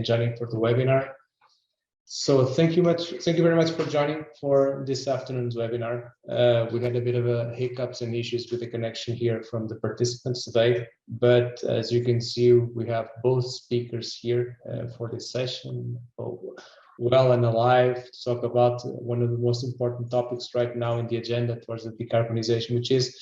and joining for the webinar. So thank you very much for joining for this afternoon's webinar. We had a bit of hiccups and issues with the connection here from the participants today, but as you can see, we have both speakers here for this session, well and alive, to talk about one of the most important topics right now in the agenda towards the decarbonization, which is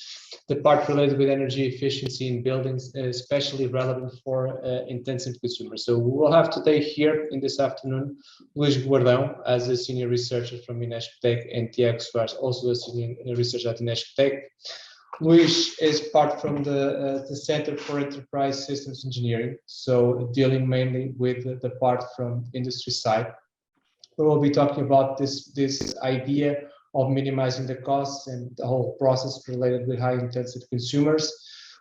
the part related with energy efficiency in buildings, especially relevant for intensive consumers. So we will have today here in this afternoon Luís Guardão as a senior researcher from INESC TEC and Tiago Soares, also a senior researcher at INESC TEC. Luís is part from the Center for Enterprise Systems Engineering, so dealing mainly with the part from industry side. We will be talking about this idea of minimizing the costs and the whole process related with high intensive consumers,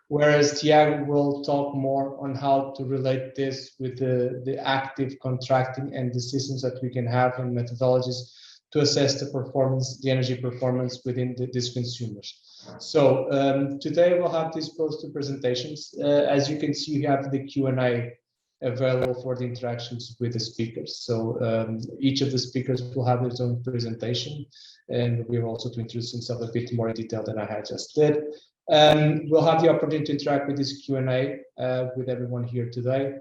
whereas Tiago will talk more on how to relate this with the active contracting and the systems that we can have and methodologies to assess the performance, the energy performance within these consumers. So today we'll have these both two presentations. As you can see, you have the Q&A available for the interactions with the speakers. So each of the speakers will have his own presentation, and we're also to introduce himself a bit more in detail than I had just did. We'll have the opportunity to interact with this Q&A with everyone here today,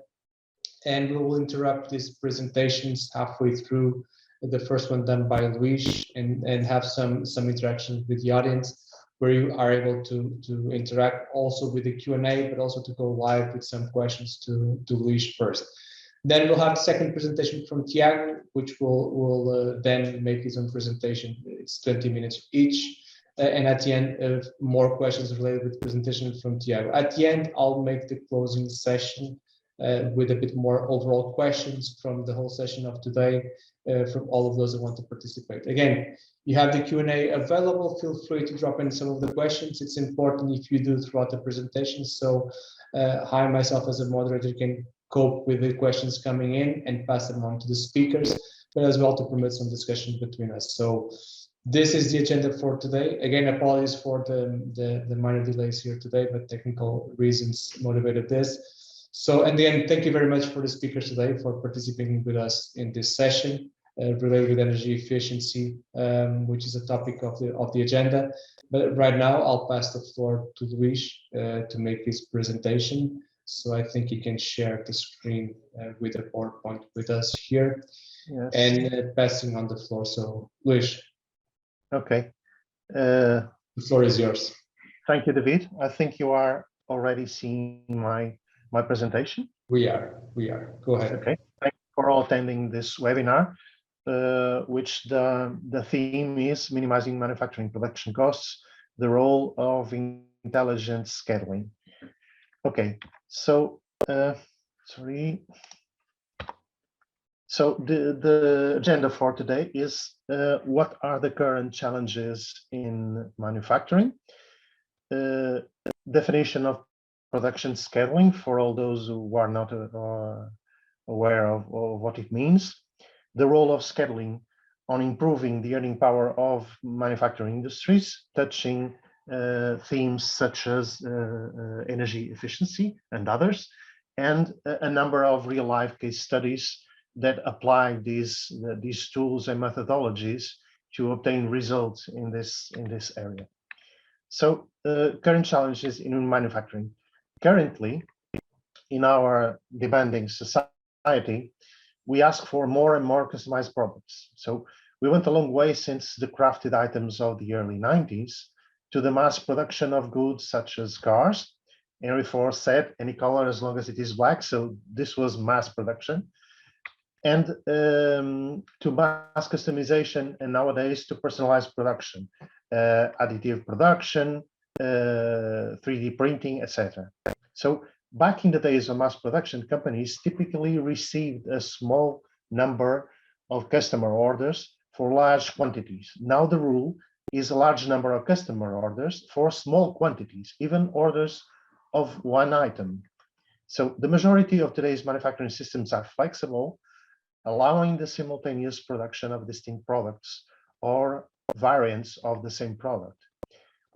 and we will interrupt these presentations halfway through, the first one done by Luís, and have some interaction with the audience, where you are able to interact also with the Q&A, but also to go live with some questions to Luís first. Then we'll have the second presentation from Tiago, which will then make his own presentation. It's 20 minutes each. And at the end, more questions related with the presentation from Tiago. At the end, I'll make the closing session with a bit more overall questions from the whole session of today, from all of those who want to participate. Again, you have the Q&A available. Feel free to drop in some of the questions. It's important if you do throughout the presentation. So I myself as a moderator can cope with the questions coming in and pass them on to the speakers, but as well to permit some discussion between us. So this is the agenda for today. Again, apologies for the minor delays here today, but technical reasons motivated this. So, and again, thank you very much for the speakers today for participating with us in this session related with energy efficiency, which is a topic of the agenda. But right now, I'll pass the floor to Luís to make his presentation. So I think he can share the screen with a PowerPoint with us here. Yes. And passing on the floor. So Luís. Okay. The floor is yours. Thank you, David. I think you are already seeing my presentation. We are. Go ahead. Okay. Thank you for all attending this webinar, which the theme is minimizing manufacturing production costs, the role of intelligent scheduling. Okay. So sorry. So the agenda for today is what are the current challenges in manufacturing, definition of production scheduling for all those who are not aware of what it means, the role of scheduling on improving the earning power of manufacturing industries, touching themes such as energy efficiency and others, and a number of real-life case studies that apply these tools and methodologies to obtain results in this area. So current challenges in manufacturing. Currently, in our demanding society, we ask for more and more customized products. So we went a long way since the crafted items of the early 90s to the mass production of goods such as cars. Henry Ford said, any color as long as it is black. So this was mass production. And to mass customization, and nowadays to personalized production, additive production, 3D printing, etc. So back in the days of mass production, companies typically received a small number of customer orders for large quantities. Now the rule is a large number of customer orders for small quantities, even orders of one item. So the majority of today's manufacturing systems are flexible, allowing the simultaneous production of distinct products or variants of the same product.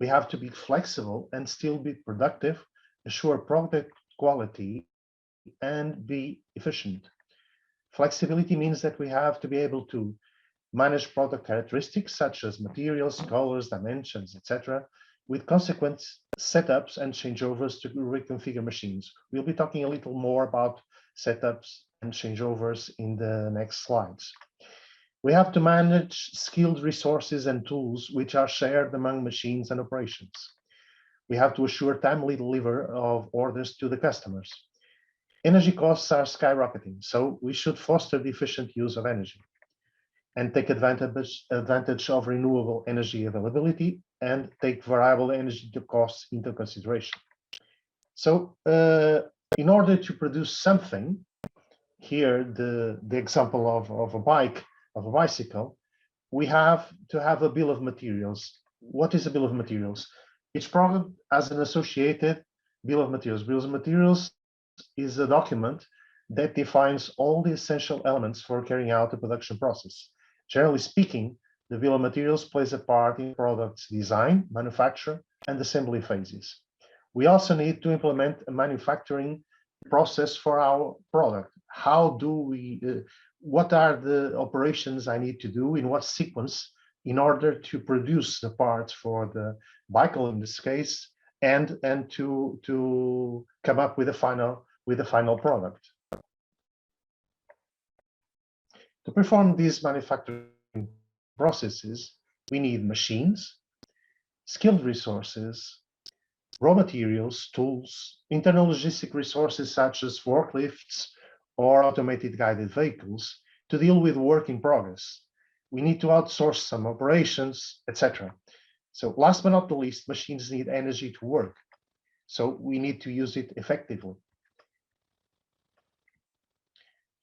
We have to be flexible and still be productive, assure product quality, and be efficient. Flexibility means that we have to be able to manage product characteristics such as materials, colors, dimensions, etc., with consequent setups and changeovers to reconfigure machines. We'll be talking a little more about setups and changeovers in the next slides. We have to manage skilled resources and tools which are shared among machines and operations. We have to assure timely delivery of orders to the customers. Energy costs are skyrocketing, so we should foster the efficient use of energy and take advantage of renewable energy availability and take variable energy costs into consideration. So in order to produce something, here the example of a bicycle, we have to have a bill of materials. What is a bill of materials? Each product has an associated bill of materials. Bill of materials is a document that defines all the essential elements for carrying out the production process. Generally speaking, the bill of materials plays a part in product's design, manufacture, and assembly phases. We also need to implement a manufacturing process for our product. How do we, what are the operations I need to do in what sequence in order to produce the parts for the vehicle in this case, and to come up with a final product. To perform these manufacturing processes, we need machines, skilled resources, raw materials, tools, internal logistic resources such as forklifts or automated guided vehicles to deal with work in progress. We need to outsource some operations, etc. So last but not the least, machines need energy to work. So we need to use it effectively.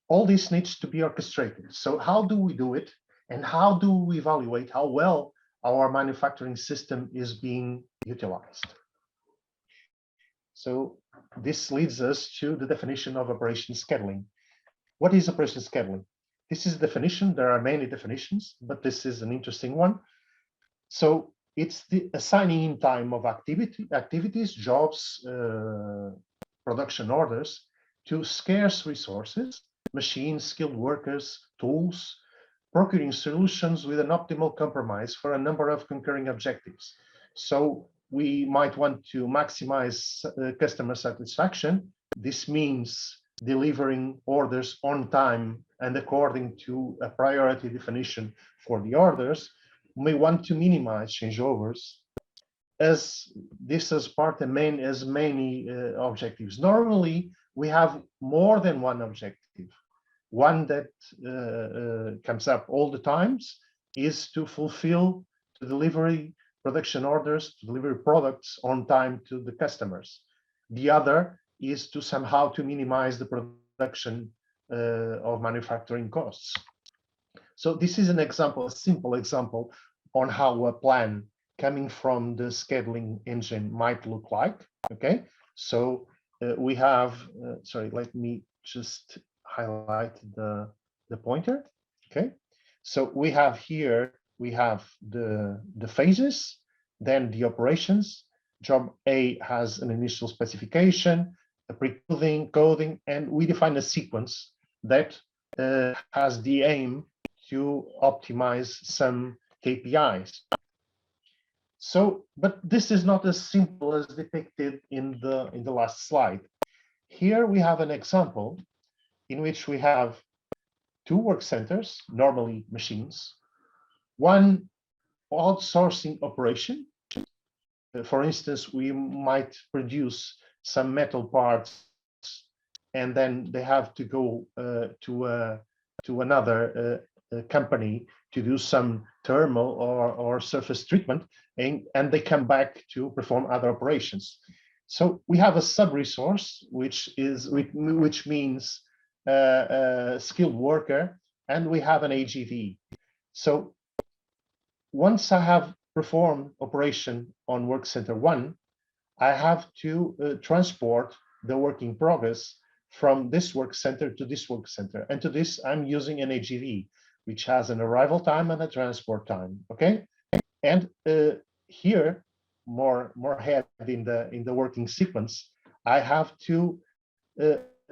All this needs to be orchestrated. So how do we do it? And how do we evaluate how well our manufacturing system is being utilized? So this leads us to the definition of operation scheduling. What is operation scheduling? This is a definition. There are many definitions, but this is an interesting one. So it's the assigning in time of activities, jobs, production orders to scarce resources, machines, skilled workers, tools, procuring solutions with an optimal compromise for a number of concurring objectives. So we might want to maximize customer satisfaction. This means delivering orders on time and according to a priority definition for the orders. We want to minimize changeovers, as this is part of many objectives. Normally, we have more than one objective. One that comes up all the times is to fulfill the delivery production orders, to deliver products on time to the customers. The other is to somehow to minimize the production of manufacturing costs. So this is an example, a simple example on how a plan coming from the scheduling engine might look like. Okay, so we have, sorry, let me just highlight the pointer. Okay, so we have here, we have the phases, then the operations. Job A has an initial specification, a pre-coding, and we define a sequence that has the aim to optimize some KPIs. So, but this is not as simple as depicted in the last slide. Here we have an example in which we have two work centers, normally machines, one outsourcing operation. For instance, we might produce some metal parts and then they have to go to another company to do some thermal or surface treatment, and they come back to perform other operations. So we have a sub-resource, which means a skilled worker, and we have an AGV. So once I have performed operation on work center 1, I have to transport the work in progress from this work center to this work center. And to this, I'm using an AGV, which has an arrival time and a transport time. Okay, and here, more ahead in the working sequence, I have to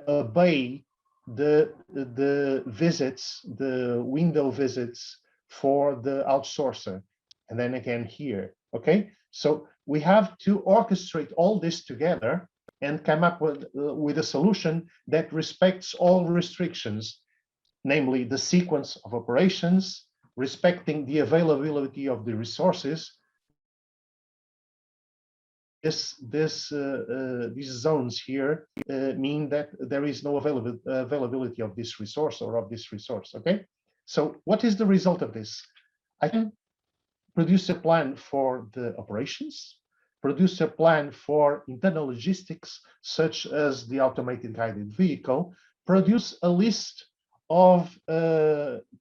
obey the visits, the window visits for the outsourcer, and then again here. Okay, so we have to orchestrate all this together and come up with a solution that respects all restrictions, namely the sequence of operations, respecting the availability of the resources. These zones here mean that there is no availability of this resource or of this resource. Okay, so what is the result of this? I can produce a plan for the operations, produce a plan for internal logistics, such as the automated guided vehicle, produce a list of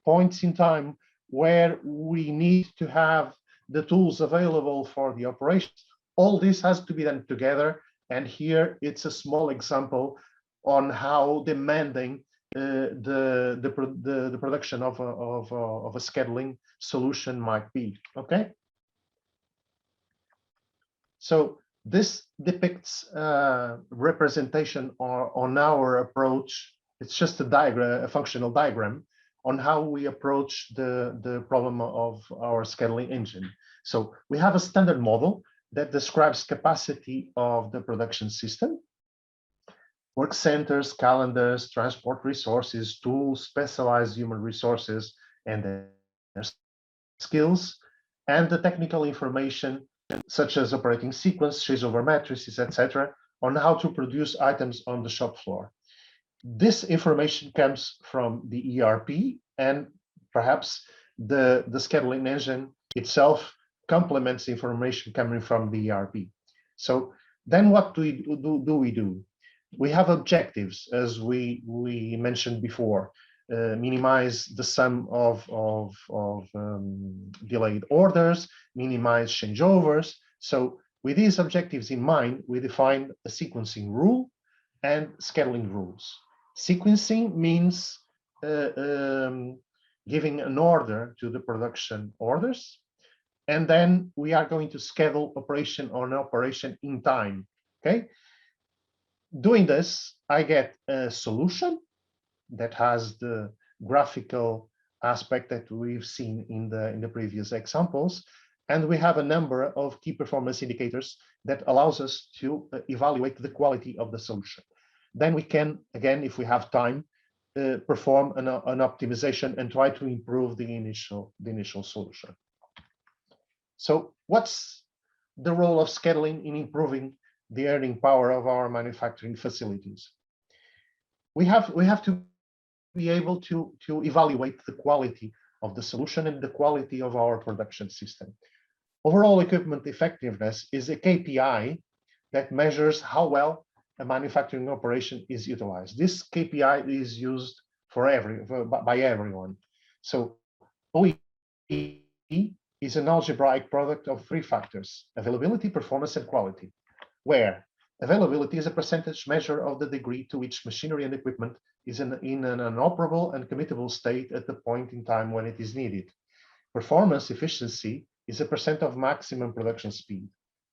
points in time where we need to have the tools available for the operations. All this has to be done together. And here it's a small example on how demanding the production of a scheduling solution might be. Okay. So this depicts representation on our approach. It's just a diagram, a functional diagram on how we approach the problem of our scheduling engine. So we have a standard model that describes capacity of the production system, work centers, calendars, transport resources, tools, specialized human resources, and their skills, and the technical information such as operating sequence, changeover matrices, etc., on how to produce items on the shop floor. This information comes from the ERP, and perhaps the scheduling engine itself complements information coming from the ERP. So then what do we do? We have objectives, as we mentioned before. Minimize the sum of delayed orders, minimize changeovers. So with these objectives in mind, we define a sequencing rule and scheduling rules. Sequencing means giving an order to the production orders, and then we are going to schedule operation on operation in time. Okay. Doing this, I get a solution that has the graphical aspect that we've seen in the previous examples, and we have a number of key performance indicators that allows us to evaluate the quality of the solution. Then we can, again, if we have time, perform an optimization and try to improve the initial solution. So what's the role of scheduling in improving the earning power of our manufacturing facilities? We have to be able to evaluate the quality of the solution and the quality of our production system. Overall equipment effectiveness is a KPI that measures how well a manufacturing operation is utilized. This KPI is used by everyone. So OEE is an algebraic product of three factors: availability, performance, and quality, where availability is a percentage measure of the degree to which machinery and equipment is in an operable and committable state at the point in time when it is needed. Performance efficiency is a percent of maximum production speed.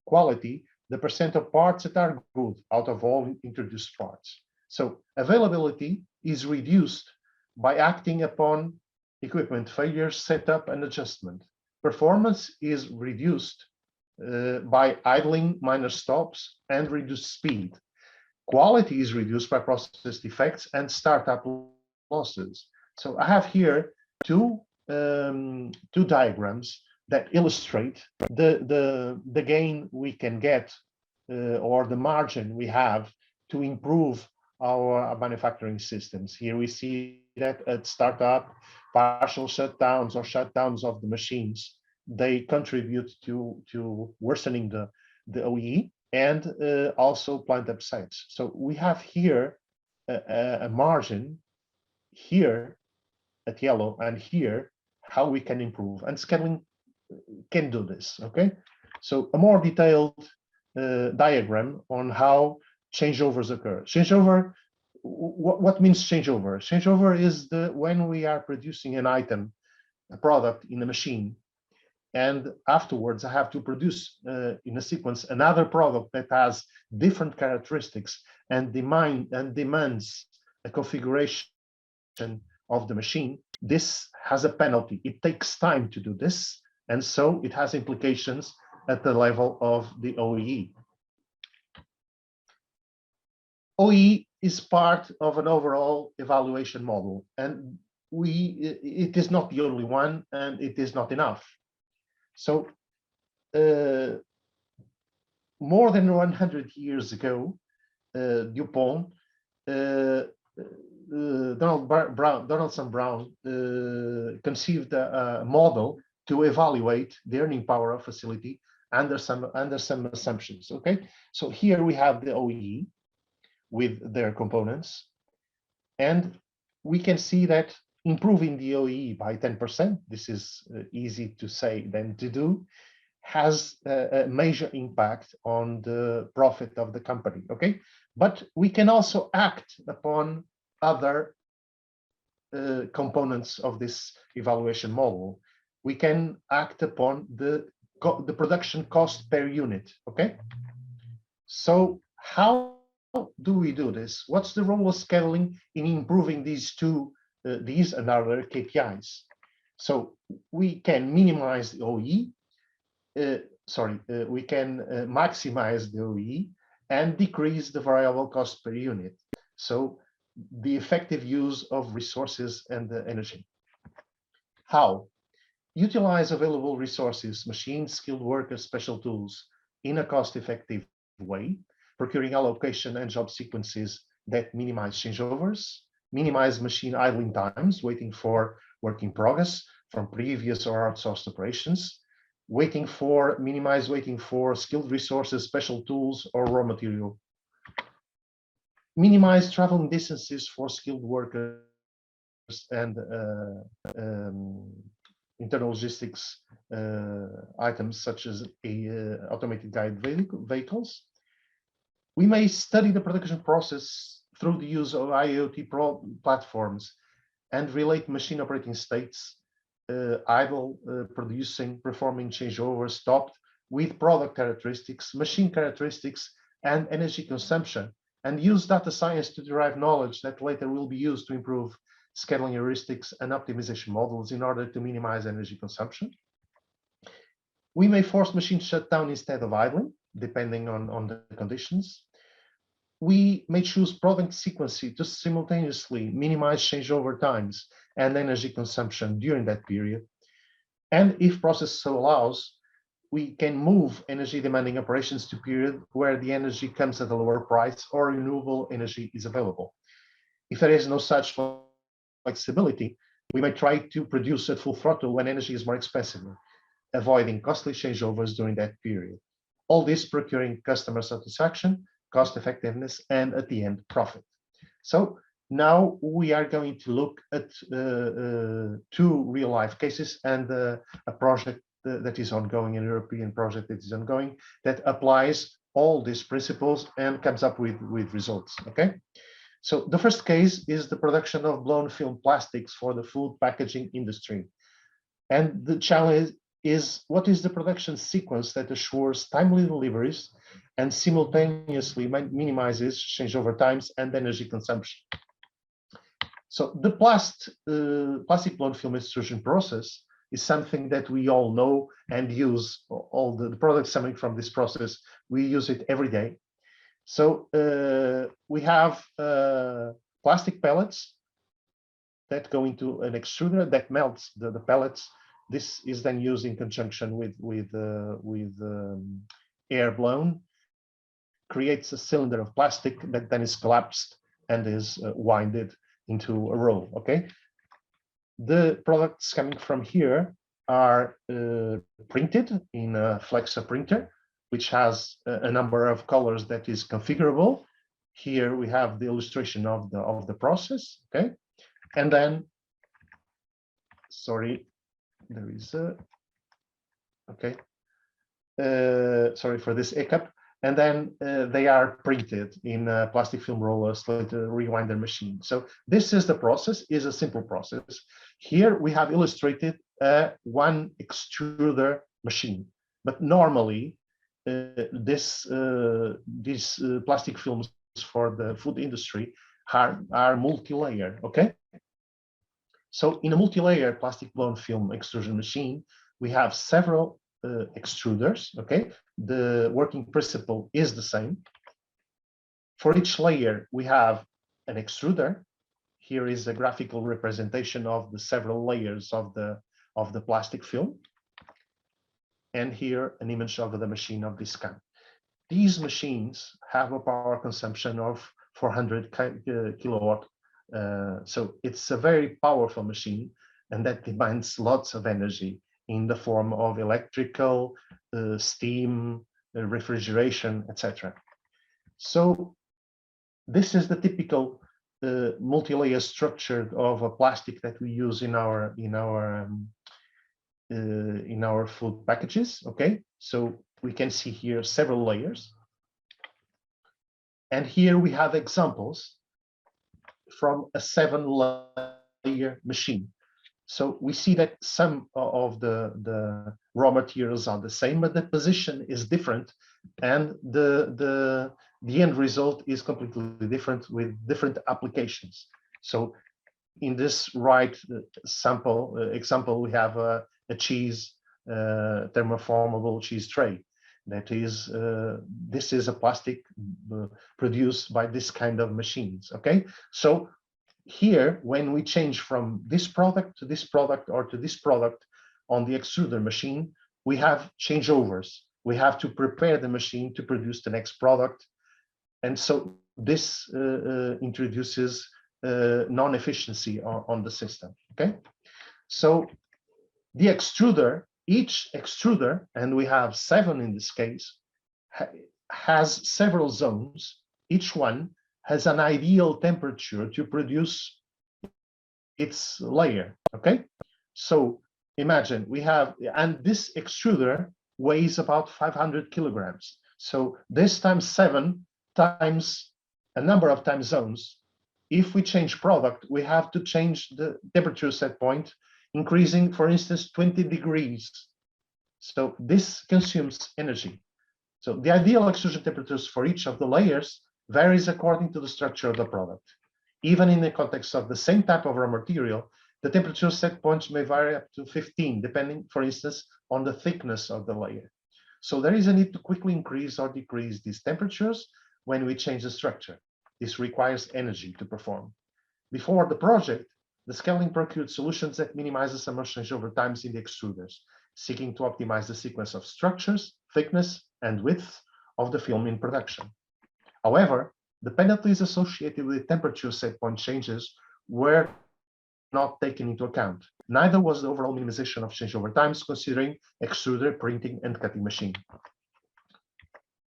Quality, the percent of parts that are good out of all introduced parts. So availability is reduced by acting upon equipment failures, setup, and adjustment. Performance is reduced by idling, minor stops, and reduced speed. Quality is reduced by process defects and startup losses. So I have here two diagrams that illustrate the gain we can get or the margin we have to improve our manufacturing systems. Here we see that at startup, partial shutdowns or shutdowns of the machines, they contribute to worsening the OEE and also plant upsides. So we have here a margin here at yellow and here how we can improve, and scheduling can do this. Okay, so a more detailed diagram on how changeovers occur. Changeover, what means changeover? Changeover is when we are producing an item, a product in a machine, and afterwards I have to produce in a sequence another product that has different characteristics and demands a configuration of the machine, this has a penalty. It takes time to do this, and so it has implications at the level of the OEE. OEE is part of an overall evaluation model, and it is not the only one, and it is not enough. So more than 100 years ago, DuPont, Donaldson Brown conceived a model to evaluate the earning power of facility under some assumptions. Okay, so here we have the OEE with their components, and we can see that improving the OEE by 10%, this is easy to say than to do, has a major impact on the profit of the company. Okay, but we can also act upon other components of this evaluation model. We can act upon the production cost per unit. Okay, so how do we do this? What's the role of scheduling in improving these and other KPIs? So we can minimize the OEE, we can maximize the OEE and decrease the variable cost per unit. So the effective use of resources and the energy. How? Utilize available resources, machines, skilled workers, special tools in a cost-effective way, procuring allocation and job sequences that minimize changeovers, minimize machine idling times, waiting for work in progress from previous or outsourced operations, minimize waiting for skilled resources, special tools, or raw material. Minimize traveling distances for skilled workers and internal logistics items such as automated guided vehicles. We may study the production process through the use of IoT platforms and relate machine operating states, idle, producing, performing changeover, stopped, with product characteristics, machine characteristics, and energy consumption, and use data science to derive knowledge that later will be used to improve scheduling heuristics and optimization models in order to minimize energy consumption. We may force machine shutdown instead of idling, depending on the conditions. We may choose product sequencing to simultaneously minimize changeover times and energy consumption during that period. And if process so allows, we can move energy demanding operations to period where the energy comes at a lower price or renewable energy is available. If there is no such flexibility, we may try to produce at full throttle when energy is more expensive, avoiding costly changeovers during that period. All this procuring customer satisfaction, cost effectiveness, and at the end, profit. So now we are going to look at 2 real-life cases and a project that is ongoing, an European project that is ongoing, that applies all these principles and comes up with results, okay? So the first case is the production of blown film plastics for the food packaging industry. And the challenge is, what is the production sequence that assures timely deliveries and simultaneously minimizes changeover times and energy consumption? So the plastic blown film extrusion process is something that we all know and use. All the products coming from this process, we use it every day. So we have plastic pellets that go into an extruder that melts the pellets. This is then used in conjunction with air blown, creates a cylinder of plastic that then is collapsed and is winded into a roll. Okay, the products coming from here are printed in a Flexa printer, which has a number of colors that is configurable. Here we have the illustration of the process. Okay, and then, sorry, there is a, okay, sorry for this hiccup. And then they are printed in a plastic film roller slater rewinder machine. So this is the process, is a simple process. Here we have illustrated one extruder machine, but normally these plastic films for the food industry are multi-layer, okay? So in a multi-layer plastic blown film extrusion machine, we have several extruders, okay? The working principle is the same. For each layer, we have an extruder. Here is a graphical representation of the several layers of the plastic film. And here an image of the machine of this kind. These machines have a power consumption of 400 kilowatt. So it's a very powerful machine, and that demands lots of energy in the form of electrical, steam, refrigeration, etc. So this is the typical multi-layer structure of a plastic that we use in our food packages. Okay, so we can see here several layers, and here we have examples from a 7-layer machine. So we see that some of the raw materials are the same, but the position is different, and the end result is completely different with different applications. So in this right example, we have a cheese thermoformable cheese tray. That is, this is a plastic produced by this kind of machines. Okay, so here, when we change from this product to this product or to this product on the extruder machine, we have changeovers. We have to prepare the machine to produce the next product. And so this introduces non-efficiency on the system, okay? So the extruder, each extruder, and we have 7 in this case, has several zones. Each one has an ideal temperature to produce its layer, okay? So imagine we have, and this extruder weighs about 500 kilograms. So this times 7 times a number of time zones. If we change product, we have to change the temperature set point, increasing, for instance, 20 degrees. So this consumes energy. So the ideal extrusion temperatures for each of the layers varies according to the structure of the product. Even in the context of the same type of raw material, the temperature set points may vary up to 15, depending, for instance, on the thickness of the layer. So there is a need to quickly increase or decrease these temperatures when we change the structure. This requires energy to perform. Before the project, the scaling procured solutions that minimize the summer changeover times in the extruders, seeking to optimize the sequence of structures, thickness, and width of the film in production. However, the penalties associated with temperature set point changes were not taken into account. Neither was the overall minimization of changeover times, considering extruder, printing, and cutting machine.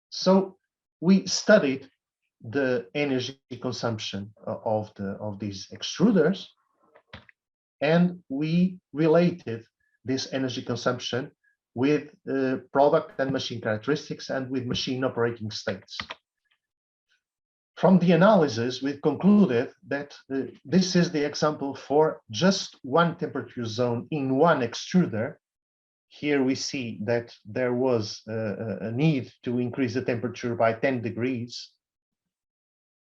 So we studied the energy consumption of these extruders, and we related this energy consumption with product and machine characteristics and with machine operating states. From the analysis, we concluded that this is the example for just one temperature zone in one extruder. Here we see that there was a need to increase the temperature by 10 degrees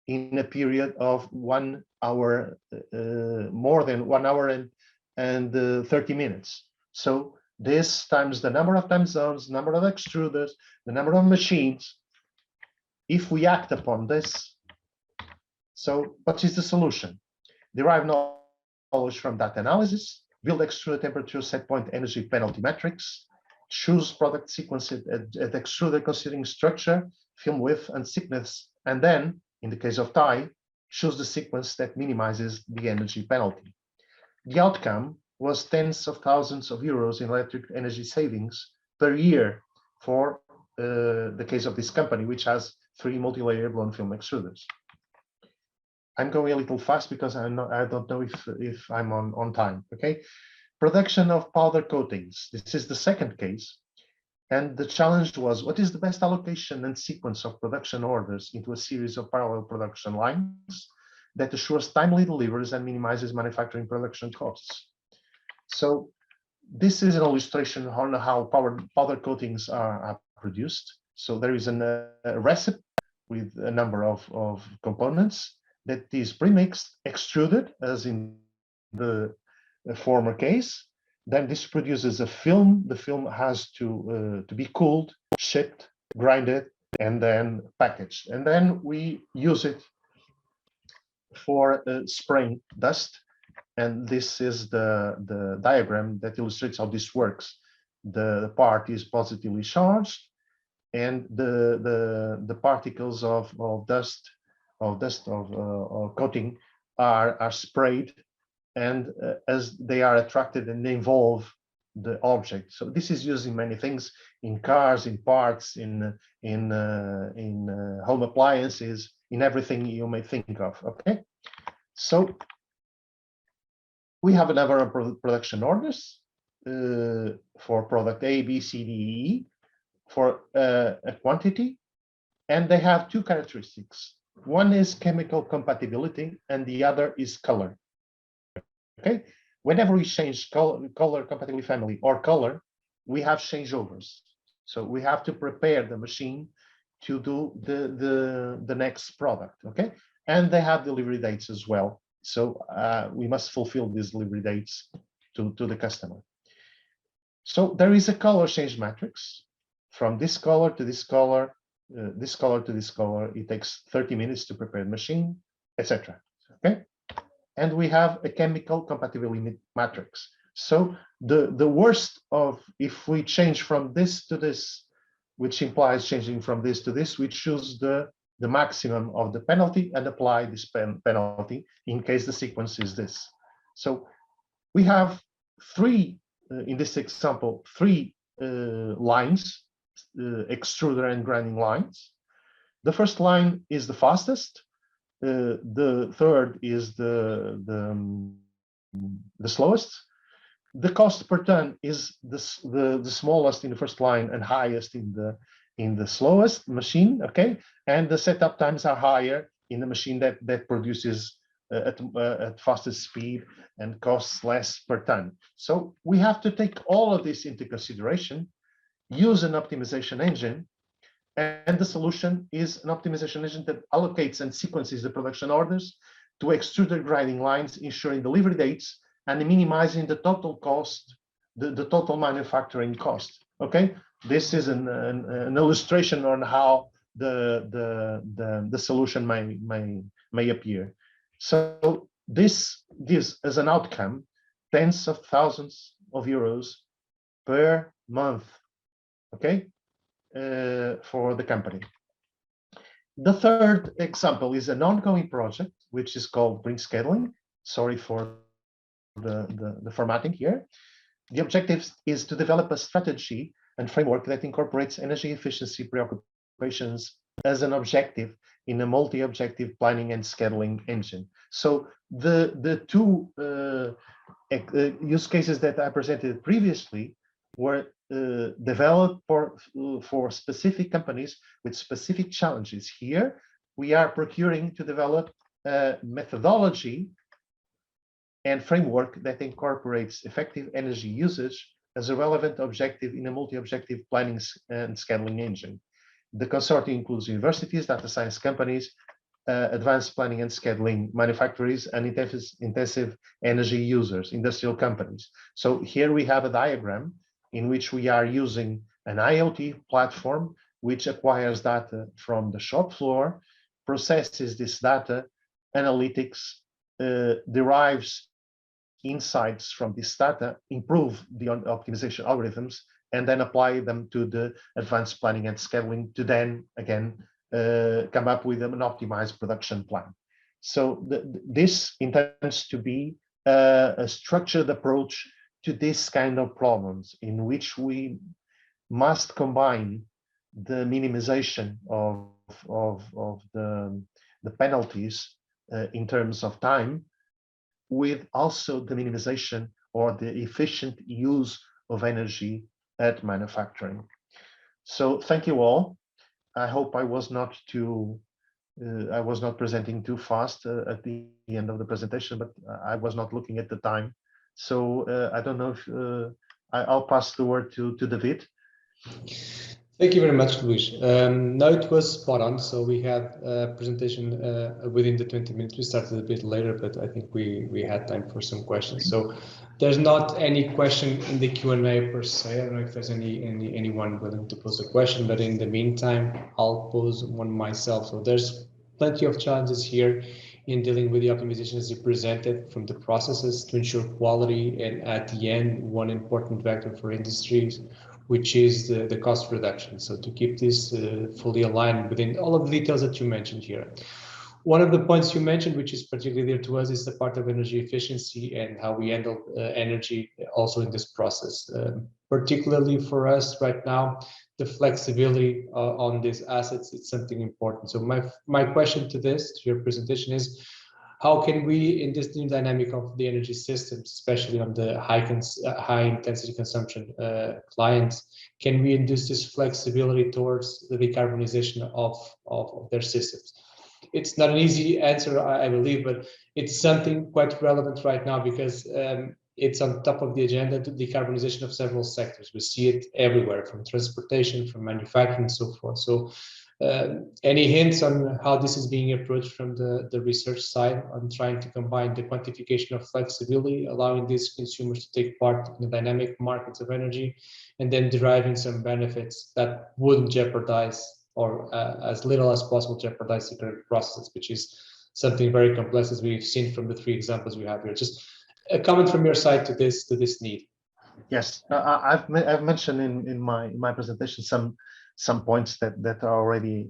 in a period of 1 hour, more than 1 hour and 30 minutes. So this times the number of time zones, number of extruders, the number of machines. If we act upon this, so what is the solution? Derive knowledge from that analysis, build extruder temperature set point energy penalty metrics, choose product sequence at extruder considering structure, film width, and thickness, and then, in the case of tie, choose the sequence that minimizes the energy penalty. The outcome was tens of thousands of euros in electric energy savings per year for the case of this company, which has 3 multi-layer blown film extruders. I'm going a little fast because I don't know if I'm on time, okay? Production of powder coatings. This is the second case. And the challenge was, what is the best allocation and sequence of production orders into a series of parallel production lines that assures timely deliveries and minimizes manufacturing production costs? So this is an illustration on how powder coatings are produced. So there is a recipe with a number of components. that is premixed, extruded, as in the former case. Then this produces a film. The film has to be cooled, shipped, grinded, and then packaged. And then we use it for spraying dust. And this is the diagram that illustrates how this works. The part is positively charged, and the particles of dust or coating are sprayed, and as they are attracted and they involve the object. So this is used in many things, in cars, in parts, in home appliances, in everything you may think of. Okay, so we have a number of production orders for product A, B, C, D, E for a quantity, and they have two characteristics. One is chemical compatibility, and the other is color. Okay, whenever we change color compatibility family or color, we have changeovers. So we have to prepare the machine to do the next product. Okay, and they have delivery dates as well. So we must fulfill these delivery dates to the customer. So there is a color change matrix from this color to this color, this color to this color. It takes 30 minutes to prepare the machine, etc. Okay, and we have a chemical compatibility matrix. So the worst of, if we change from this to this, which implies changing from this to this, we choose the maximum of the penalty and apply this penalty in case the sequence is this. So we have three, in this example, three lines, extruder and grinding lines. The first line is the fastest. The third is the slowest. The cost per ton is the smallest in the first line and highest in the slowest machine. Okay, and the setup times are higher in the machine that produces at fastest speed and costs less per ton. So we have to take all of this into consideration, use an optimization engine, and the solution is an optimization engine that allocates and sequences the production orders to extruder grinding lines, ensuring delivery dates and minimizing the total cost, the total manufacturing cost. Okay, this is an illustration on how the solution may appear. So this gives as an outcome tens of thousands of euros per month. Okay, for the company. The third example is an ongoing project, which is called Bring Scheduling. Sorry for the formatting here. The objective is to develop a strategy and framework that incorporates energy efficiency preoccupations as an objective in a multi-objective planning and scheduling engine. So the two use cases that I presented previously were developed for specific companies with specific challenges. Here, we are procuring to develop a methodology and framework that incorporates effective energy usage as a relevant objective in a multi-objective planning and scheduling engine. The consortium includes universities, data science companies, advanced planning and scheduling manufacturers, and intensive energy users, industrial companies. So here we have a diagram in which we are using an IoT platform which acquires data from the shop floor, processes this data, analytics, derives insights from this data, improve the optimization algorithms, and then apply them to the advanced planning and scheduling to then again come up with an optimized production plan. So this intends to be a structured approach to this kind of problems, in which we must combine the minimization of the penalties in terms of time with also the minimization or the efficient use of energy at manufacturing. So thank you all. I hope I was not presenting too fast at the end of the presentation, but I was not looking at the time. So I don't know if I'll pass the word to David. Thank you very much, Luis. No, it was spot on. So we had a presentation within the 20 minutes. We started a bit later, but I think we had time for some questions. So there's not any question in the Q&A per se. I don't know if there's anyone willing to pose a question, but in the meantime, I'll pose one myself. So there's plenty of challenges here in dealing with the optimization as you presented from the processes to ensure quality, and at the end, one important vector for industries, which is the cost reduction. So to keep this fully aligned within all of the details that you mentioned here. One of the points you mentioned, which is particularly dear to us, is the part of energy efficiency and how we handle energy also in this process. Particularly for us right now, the flexibility on these assets is something important. So my question to your presentation is, how can we, in this new dynamic of the energy systems, especially on the high intensity consumption clients, can we induce this flexibility towards the decarbonization of their systems? It's not an easy answer, I believe, but it's something quite relevant right now because it's on top of the agenda to decarbonization of several sectors. We see it everywhere, from transportation, from manufacturing, and so forth. So any hints on how this is being approached from the research side on trying to combine the quantification of flexibility, allowing these consumers to take part in the dynamic markets of energy, and then deriving some benefits that wouldn't jeopardize, or as little as possible jeopardize, the current processes, which is something very complex, as we've seen from the 3 examples we have here. Just a comment from your side to this need. Yes, I've mentioned in my presentation some points that are already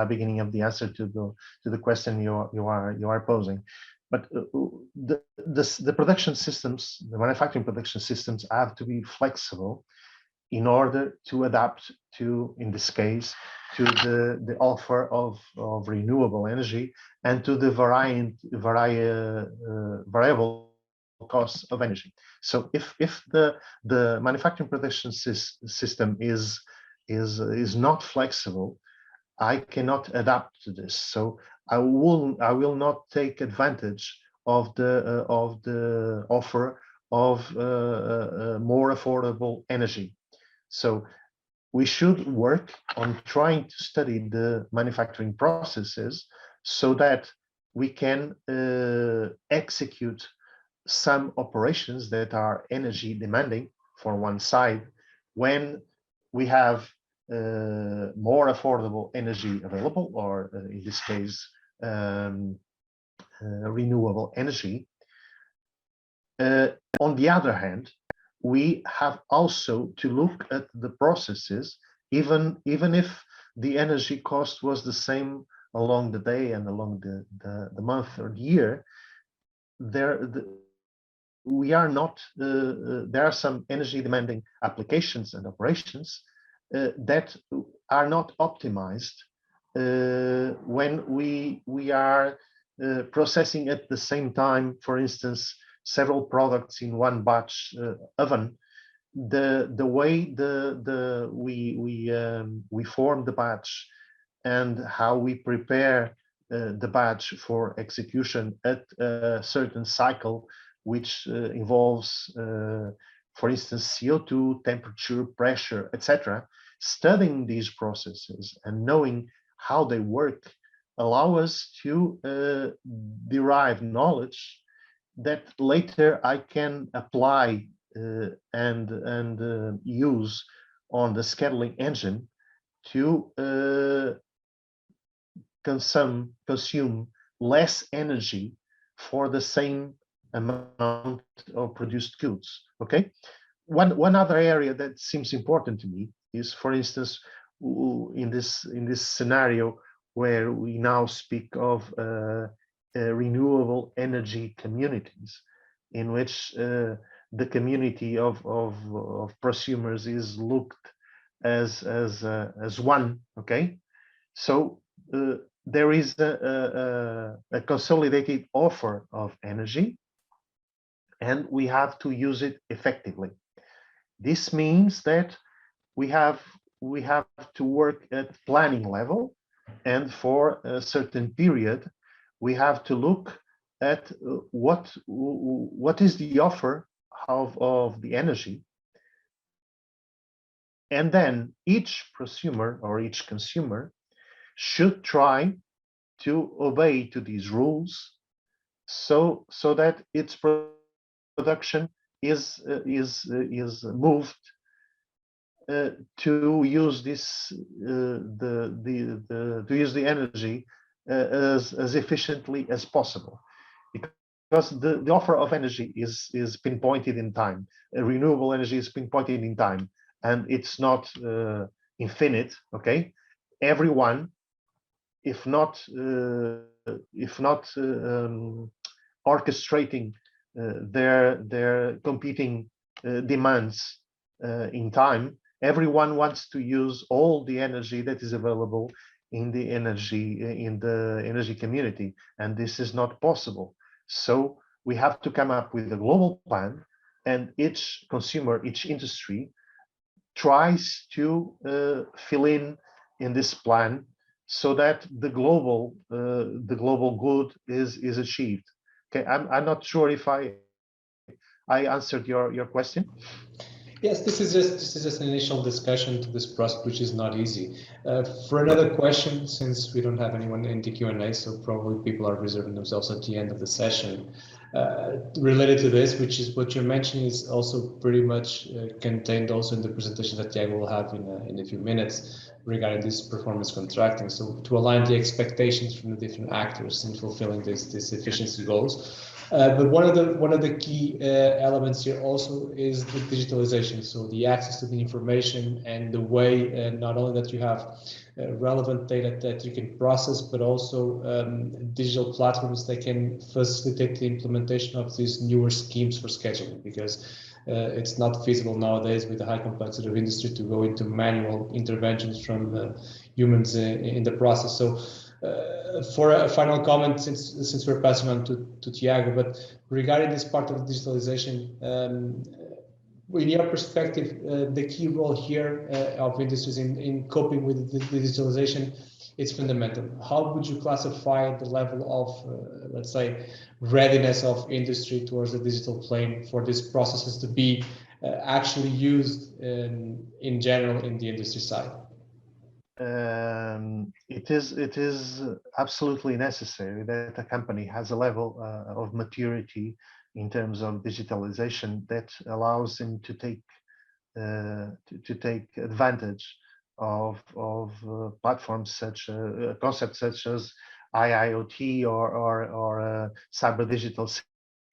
beginning of the answer to the question you are posing. But the production systems, the manufacturing production systems, have to be flexible in order to adapt to, in this case, to the offer of renewable energy and to the variable costs of energy. So if the manufacturing production system is not flexible, I cannot adapt to this. So I will not take advantage of the offer of more affordable energy. So we should work on trying to study the manufacturing processes so that we can execute some operations that are energy demanding for one side when we have more affordable energy available, or in this case, renewable energy. On the other hand, we have also to look at the processes, even if the energy cost was the same along the day and along the month or the year. We are not, there are some energy demanding applications and operations that are not optimized when we are processing at the same time, for instance, several products in one batch oven. The way we form the batch and how we prepare the batch for execution at a certain cycle, which involves, for instance, CO2, temperature, pressure, etc. Studying these processes and knowing how they work allow us to derive knowledge that later I can apply and use on the scheduling engine to consume less energy for the same amount of produced goods. Okay, one other area that seems important to me is, for instance, in this scenario where we now speak of renewable energy communities, in which the community of prosumers is looked as one. Okay, so there is a consolidated offer of energy, and we have to use it effectively. This means that we have to work at planning level, and for a certain period, we have to look at what is the offer of the energy And then each prosumer or each consumer should try to obey to these rules, so that its production is moved to use this to use the energy as efficiently as possible, because the offer of energy is pinpointed in time. Renewable energy is pinpointed in time, and it's not infinite. Okay, everyone, if not orchestrating their competing demands in time, everyone wants to use all the energy that is available in the energy community, and this is not possible. So we have to come up with a global plan, and each consumer, each industry tries to fill in this plan, so that the global good is achieved. Okay, I'm not sure if I answered your question. Yes, this is just an initial discussion to this process, which is not easy. For another question, since we don't have anyone in the Q&A, so probably people are reserving themselves at the end of the session. Related to this, which is what you're mentioning, is also pretty much contained also in the presentation that Tiago will have in a few minutes regarding this performance contracting. So to align the expectations from the different actors in fulfilling these efficiency goals. But one of the key elements here also is the digitalization. So the access to the information and the way not only that you have relevant data that you can process, but also digital platforms that can facilitate the implementation of these newer schemes for scheduling, because it's not feasible nowadays with the high complexity of industry to go into manual interventions from humans in the process. So for a final comment, since we're passing on to Tiago, but regarding this part of digitalization, in your perspective, the key role here of industries in coping with the digitalization is fundamental. How would you classify the level of, let's say, readiness of industry towards the digital plane for these processes to be actually used in general in the industry side? It is absolutely necessary that a company has a level of maturity in terms of digitalization that allows them to take advantage of platforms such concepts such as IIoT or cyber digital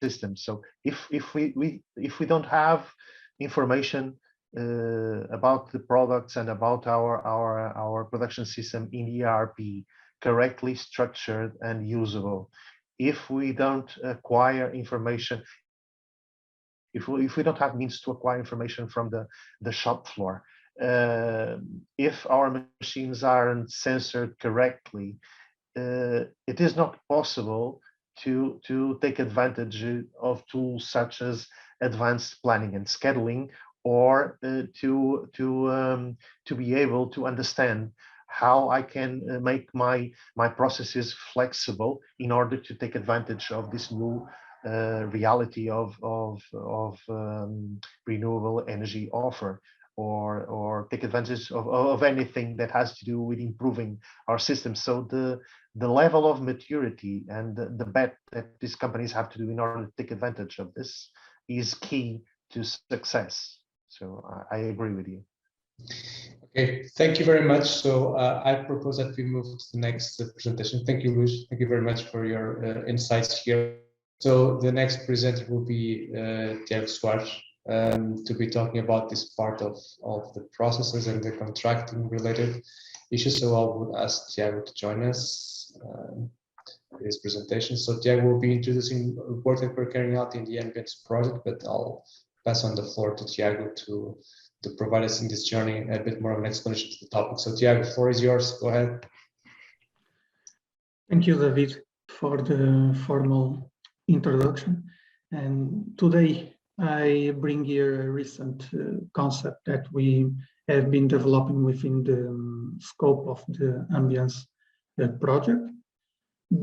systems. So if we don't have information about the products and about our production system in ERP correctly structured and usable, if we don't acquire information, if we don't have means to acquire information from the shop floor, if our machines aren't censored correctly, it is not possible to take advantage of tools such as advanced planning and scheduling, or to be able to understand how I can make my processes flexible in order to take advantage of this new reality of renewable energy offer, or take advantage of anything that has to do with improving our system. So the level of maturity and the bet that these companies have to do in order to take advantage of this is key to success. So I agree with you. Okay, thank you very much. So I propose that we move to the next presentation. Thank you, Luis. Thank you very much for your insights here. So the next presenter will be Tiago Soares, to be talking about this part of the processes and the contracting related issues. So I would ask Tiago to join us for his presentation. So Tiago will be introducing work that we're carrying out in the Ambience project, but I'll pass on the floor to Tiago to provide us in this journey a bit more of an explanation to the topic. So Tiago, the floor is yours. Go ahead. Thank you, David, for the formal introduction. And today I bring here a recent concept that we have been developing within the scope of the Ambience project.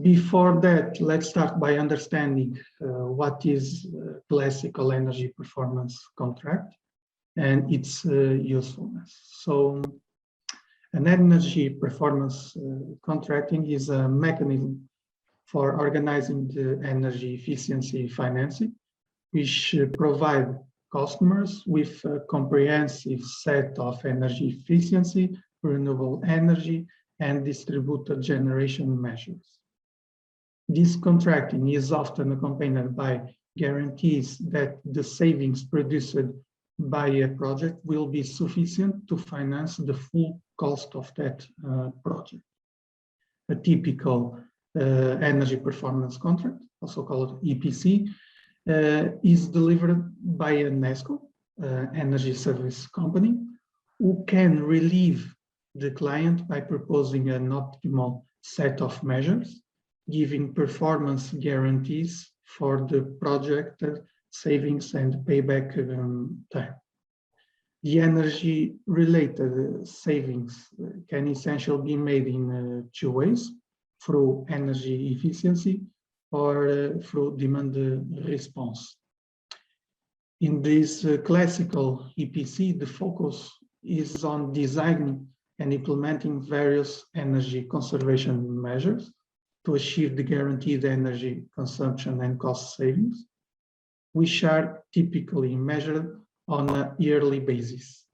Before that, let's start by understanding what is classical energy performance contract. and its usefulness. So an energy performance contracting is a mechanism for organizing the energy efficiency financing, which provide customers with a comprehensive set of energy efficiency, renewable energy, and distributed generation measures. This contracting is often accompanied by guarantees that the savings produced by a project will be sufficient to finance the full cost of that project. A typical energy performance contract, also called EPC, is delivered by an INESC energy service company, who can relieve the client by proposing an optimal set of measures, giving performance guarantees for the projected savings and payback time. The energy-related savings can essentially be made in two ways: through energy efficiency or through demand response. In this classical EPC, the focus is on designing and implementing various energy conservation measures to achieve the guaranteed energy consumption and cost savings, which are typically measured on a yearly basis.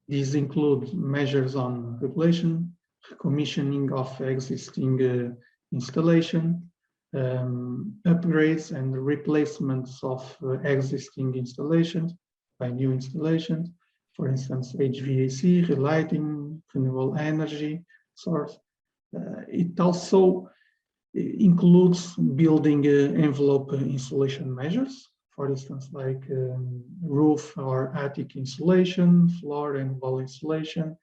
These include measures on regulation, commissioning of existing installation, upgrades and replacements of existing installations by new installations, for instance, HVAC, relighting, renewable energy source. It also includes building envelope insulation measures, for instance, like roof or attic insulation, floor and wall insulation,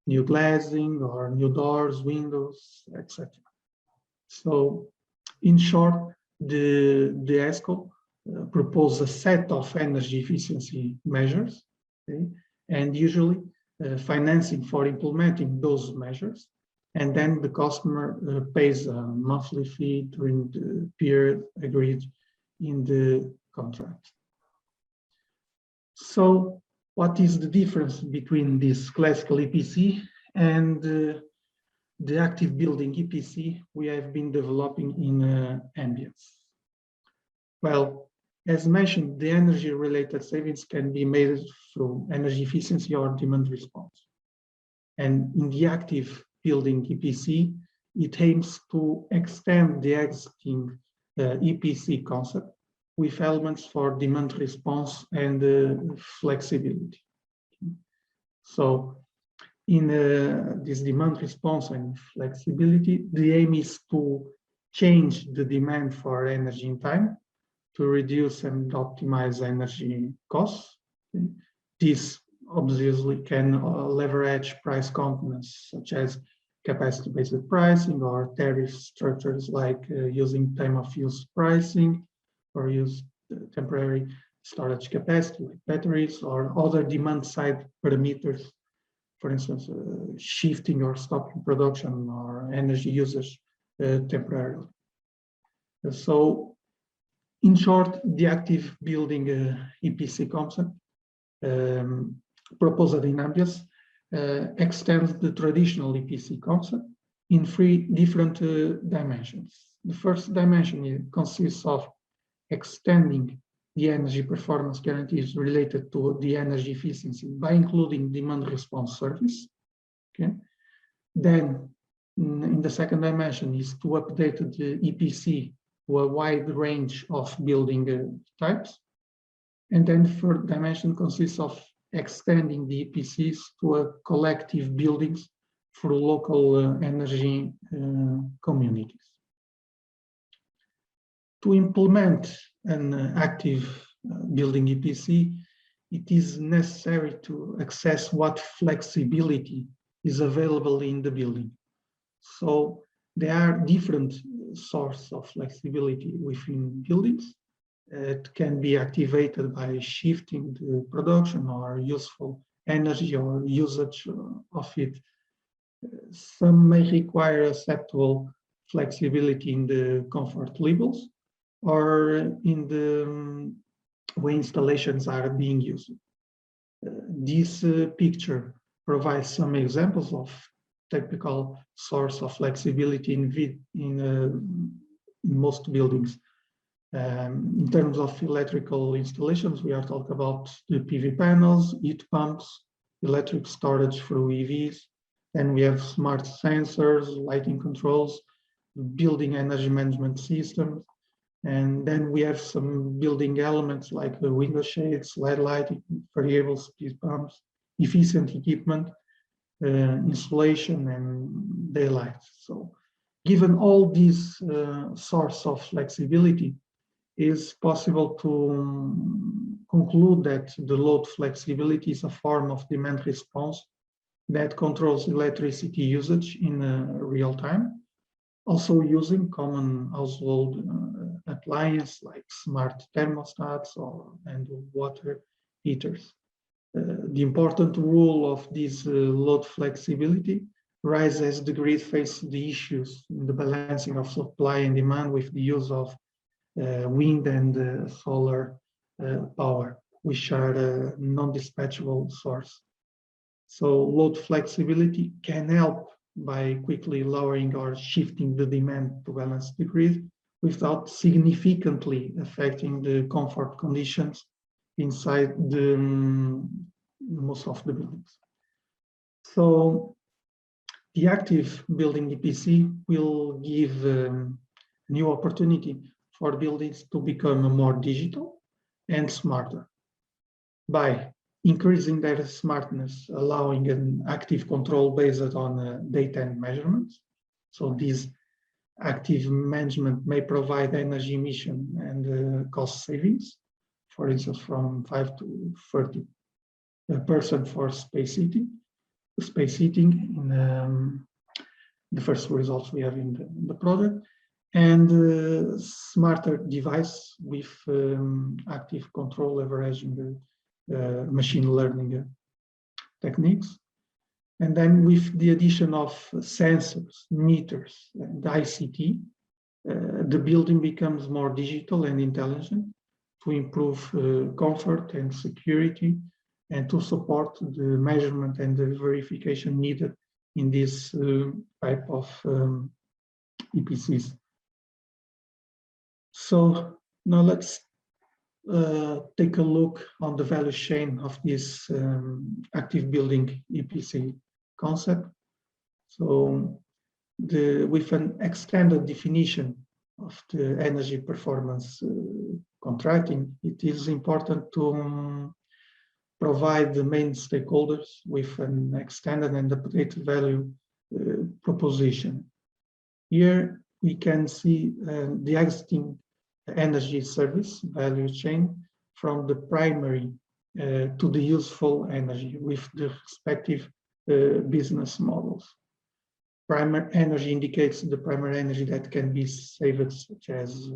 new glazing or new doors, windows, etc. So, in short, the ESCO proposes a set of energy efficiency measures, okay, and usually financing for implementing those measures, and then the customer pays a monthly fee during the period agreed in the contract. So, what is the difference between this classical EPC and the active building EPC we have been developing in ambience? Well, as mentioned, the energy-related savings can be made through energy efficiency or demand response. And in the active building EPC, it aims to extend the existing EPC concept with elements for demand response and flexibility. So, in this demand response and flexibility, the aim is to change the demand for energy in time to reduce and optimize energy costs. This obviously can leverage price components such as capacity-based pricing or tariff structures like using time-of-use pricing or use temporary storage capacity like batteries or other demand-side parameters, for instance, shifting or stopping production or energy usage temporarily. So, in short, the active building EPC concept proposed in ambience extends the traditional EPC concept in three different dimensions. The first dimension consists of extending the energy performance guarantees related to the energy efficiency by including demand response service. Okay. Then, in the second dimension is to update the EPC to a wide range of building types. And then third dimension consists of extending the EPCs to a collective buildings for local energy communities. To implement an active building EPC, it is necessary to assess what flexibility is available in the building. So there are different sources of flexibility within buildings. It can be activated by shifting the production or useful energy or usage of it. Some may require acceptable flexibility in the comfort levels or in the way installations are being used. This picture provides some examples of typical source of flexibility in most buildings. In terms of electrical installations, we are talking about the PV panels, heat pumps, electric storage through EVs. Then we have smart sensors, lighting controls, building energy management systems. And then we have some building elements like the window shades, LED lighting, variable speed pumps, efficient equipment, insulation, and daylight. So given all these source of flexibility, it's possible to conclude that the load flexibility is a form of demand response that controls electricity usage in real time, also using common household appliances like smart thermostats and water heaters. The important role of this load flexibility rises as the grid faces the issues in the balancing of supply and demand with the use of wind and solar power, which are non-dispatchable source. So load flexibility can help by quickly lowering or shifting the demand to balance the grid without significantly affecting the comfort conditions inside most of the buildings. So the Active Building Epc will give new opportunity for buildings to become more digital and smarter by increasing their smartness, allowing an active control based on data and measurements. So this active management may provide energy emission and cost savings, for instance, from 5 to 30% for space heating. In the first results we have in the product, and smarter device with active control leveraging the machine learning techniques. And then with the addition of sensors, meters, and ICT, the building becomes more digital and intelligent to improve comfort and security and to support the measurement and the verification needed in this type of EPCs. So now let's take a look on the value chain of this active building EPC concept. So with an extended definition of the energy performance contracting, it is important to provide the main stakeholders with an extended and updated value proposition. Here we can see the existing energy service value chain from the primary to the useful energy with the respective business models. Primary energy indicates the primary energy that can be saved, such as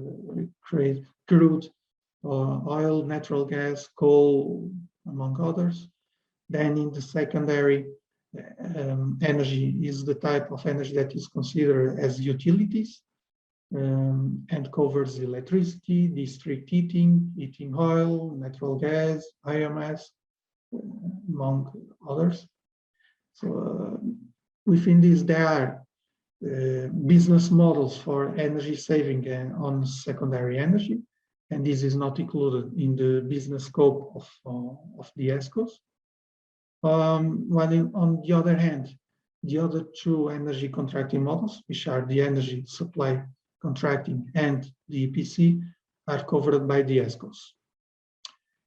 crude, oil, natural gas, coal, among others. Then in the secondary, energy is the type of energy that is considered as utilities and covers electricity, district heating, heating oil, natural gas, biomass, among others. So within this, there are business models for energy saving on secondary energy, and this is not included in the business scope of the ESCOs. While on the other hand, the other two energy contracting models, which are the energy supply contracting and the EPC, are covered by the ESCOs.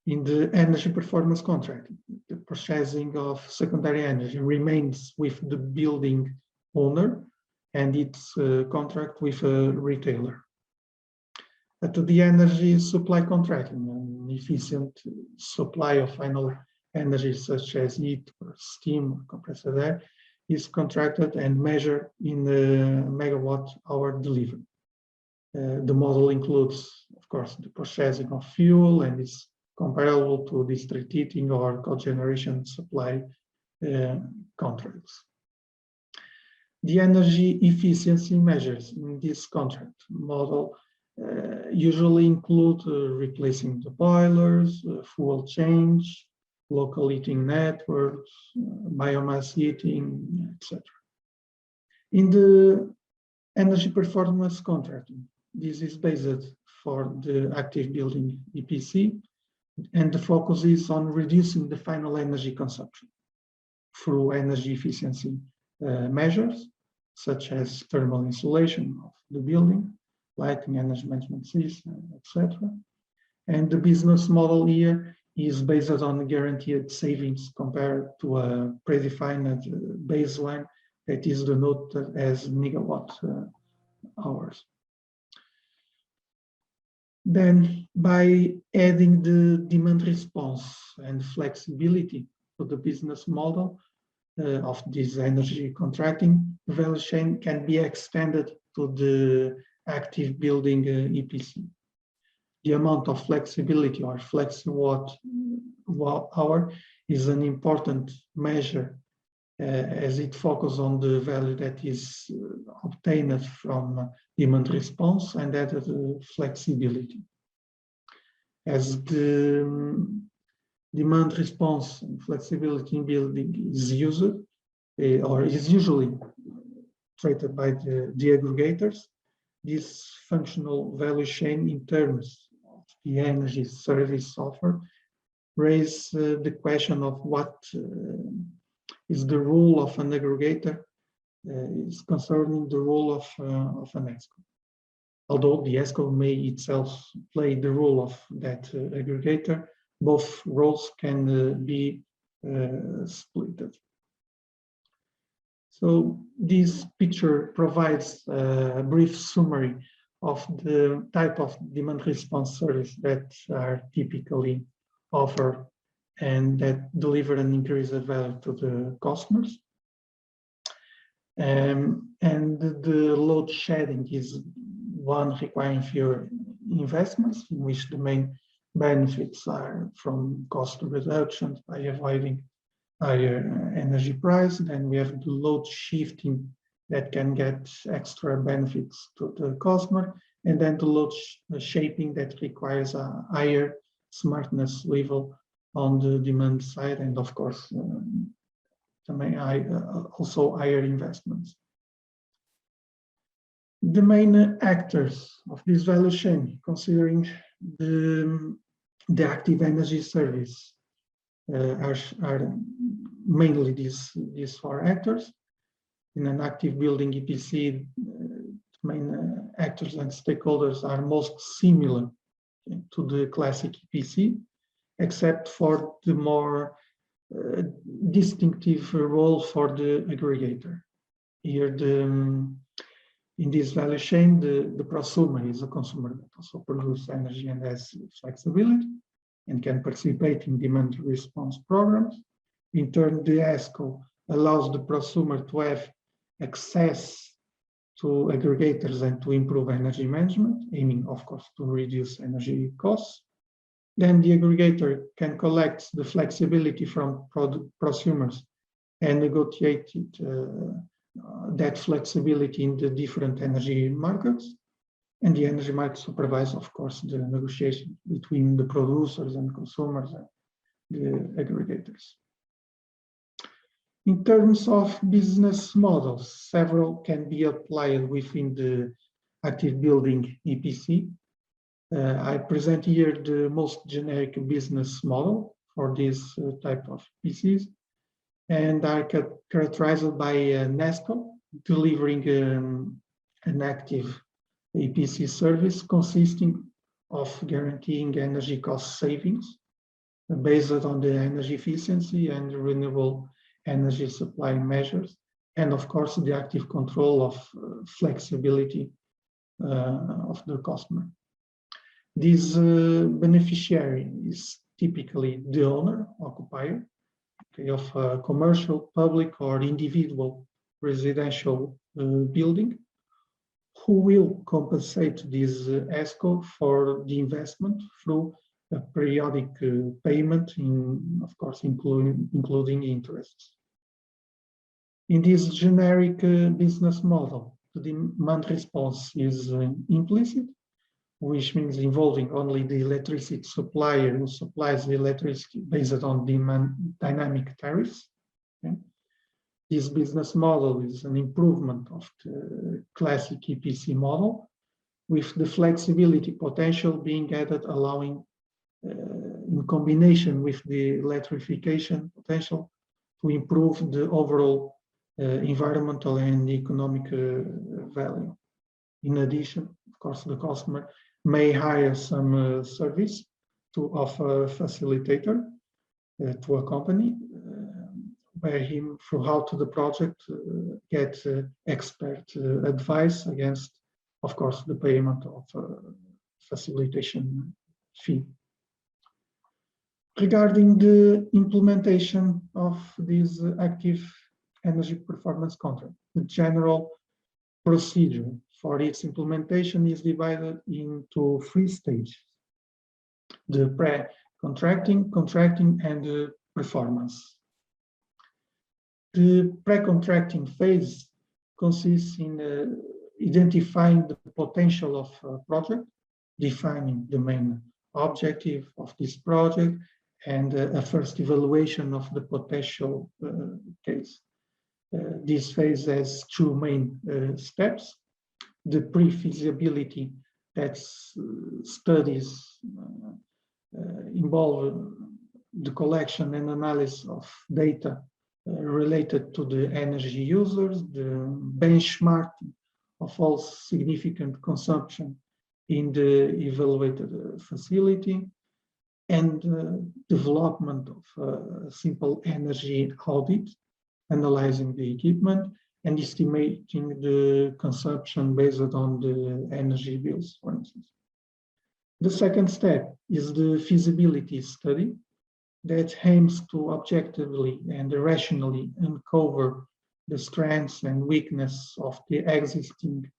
In the energy performance contracting, the purchasing of secondary energy remains with the building owner and its contract with a retailer. To the energy supply contracting, an efficient supply of final energy such as heat or steam or compressed air is contracted and measured in the megawatt hour delivered. The model includes, of course, the purchasing of fuel and is comparable to district heating or cogeneration supply contracts. The energy efficiency measures in this contract model usually include replacing the boilers, fuel change, local heating networks, biomass heating, etc. In the energy performance contracting, this is based for the active building EPC, and the focus is on reducing the final energy consumption through energy efficiency measures, such as thermal insulation of the building, lighting, energy management system, etc. And the business model here is based on guaranteed savings compared to a predefined baseline that is denoted as megawatt hours. Then, by adding the demand response and flexibility to the business model of this energy contracting, the value chain can be extended to the active building EPC. The amount of flexibility or flexiwatt hour is an important measure as it focuses on the value that is obtained from demand response and added flexibility. As the demand response and flexibility in building is used or is usually treated by the aggregators, this functional value chain in terms of the energy service offered raise the question of what is the role of an aggregator is concerning the role of an ESCO. Although the ESCO may itself play the role of that aggregator, both roles can be split. So this picture provides a brief summary of the type of demand response service that are typically offered and that deliver an increased value to the customers. And the load shedding is one requiring fewer investments, in which the main benefits are from cost reductions by avoiding higher energy price. Then we have the load shifting that can get extra benefits to the customer, and then the load shaping that requires a higher smartness level on the demand side, and of course also higher investments. The main actors of this value chain, considering the active energy service, are mainly these four actors. In an active building EPC, main actors and stakeholders are most similar to the classic EPC, except for the more distinctive role for the aggregator. Here, in this value chain, the prosumer is a consumer that also produces energy and has flexibility and can participate in demand response programs. In turn, the ESCO allows the prosumer to have access to aggregators and to improve energy management, aiming, of course, to reduce energy costs. Then the aggregator can collect the flexibility from prosumers and negotiate that flexibility in the different energy markets. And the energy market supervises, of course, the negotiation between the producers and consumers and the aggregators. In terms of business models, several can be applied within the active building EPC. I present here the most generic business model for this type of PCs, and are characterized by an ESCO delivering an active EPC service consisting of guaranteeing energy cost savings based on the energy efficiency and renewable energy supply measures, and of course the active control of flexibility of the customer. This beneficiary is typically the owner, occupier, of a commercial, public, or individual residential building, who will compensate this ESCO for the investment through a periodic payment, of course, including interests. In this generic business model, the demand response is implicit, which means involving only the electricity supplier who supplies the electricity based on demand dynamic tariffs. Okay? This business model is an improvement of the classic EPC model, with the flexibility potential being added, allowing, in combination with the electrification potential, to improve the overall environmental and economic value. In addition, of course, the customer may hire some service to offer a facilitator to a company, where him throughout the project get expert advice against, of course, the payment of facilitation fee. Regarding the implementation of this active energy performance contract, the general procedure for its implementation is divided into 3 stages: the pre-contracting, contracting, and the performance. The pre-contracting phase consists in identifying the potential of a project, defining the main objective of this project, and a first evaluation of the potential case. This phase has 2 main steps: the pre-feasibility, that studies involve the collection and analysis of data related to the energy users, the benchmarking of all significant consumption in the evaluated facility, and development of a simple energy audit, analyzing the equipment and estimating the consumption based on the energy bills, for instance. The second step is the feasibility study, that aims to objectively and rationally uncover the strengths and weaknesses of the existing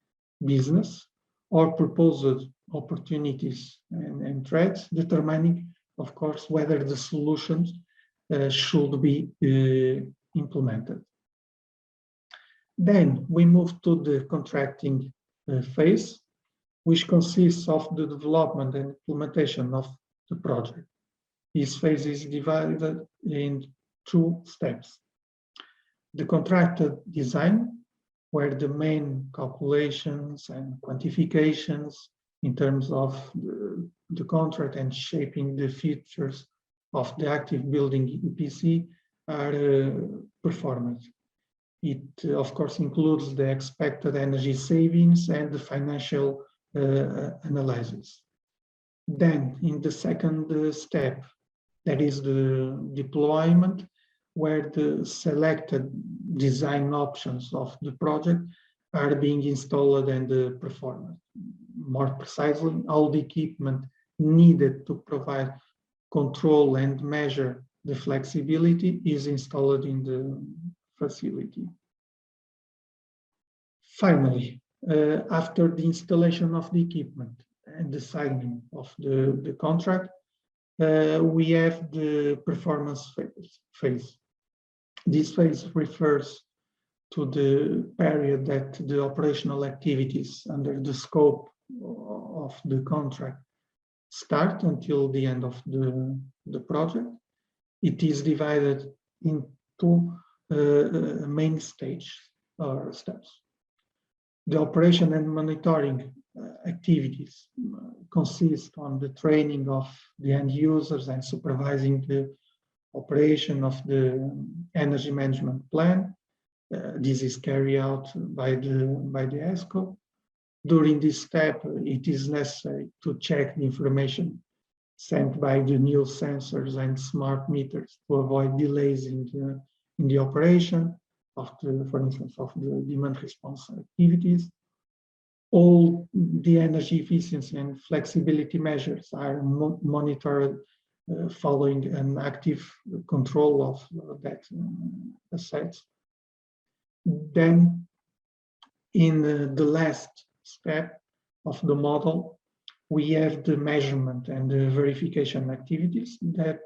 business or proposed opportunities and threats, determining, of course, whether the solutions should be implemented. Then we move to the contracting phase, which consists of the development and implementation of the project. This phase is divided in 2 steps: the contracted design, where the main calculations and quantifications in terms of the contract and shaping the features of the active building EPC are performed. It, of course, includes the expected energy savings and the financial analysis. Then, in the second step, that is the deployment, where the selected design options of the project are being installed and performed. More precisely, all the equipment needed to provide control and measure the flexibility is installed in the facility. Finally, after the installation of the equipment and the signing of the contract, we have the performance phase. This phase refers to the period that the operational activities under the scope of the contract start until the end of the project. It is divided into main stages or steps. The operation and monitoring activities consist on the training of the end users and supervising the operation of the energy management plan. This is carried out by the ESCO. During this step, it is necessary to check the information sent by the new sensors and smart meters to avoid delays in the operation of for instance, of the demand response activities. All the energy efficiency and flexibility measures are monitored following an active control of that assets. Then, in the last step of the model, we have the measurement and the verification activities that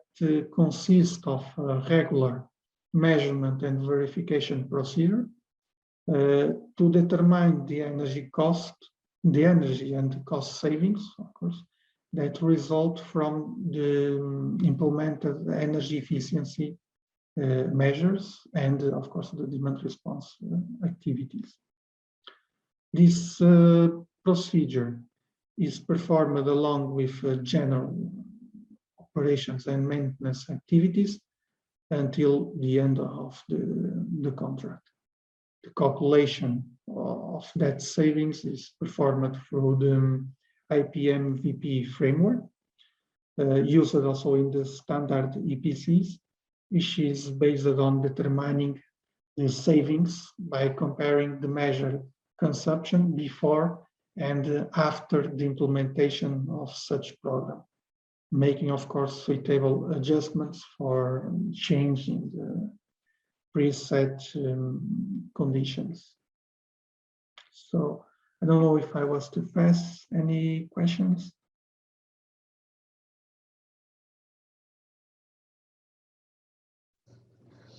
consist of a regular measurement and verification procedure to determine the energy cost the energy and the cost savings, of course, that result from the implemented energy efficiency measures and, of course, the demand response activities. This procedure is performed along with general operations and maintenance activities until the end of the contract. The calculation of that savings is performed through the IPM-VP framework, used also in the standard EPCs, which is based on determining the savings by comparing the measured consumption before and after the implementation of such program, making, of course, suitable adjustments for changing the preset conditions. So I don't know if I was too fast. Any questions?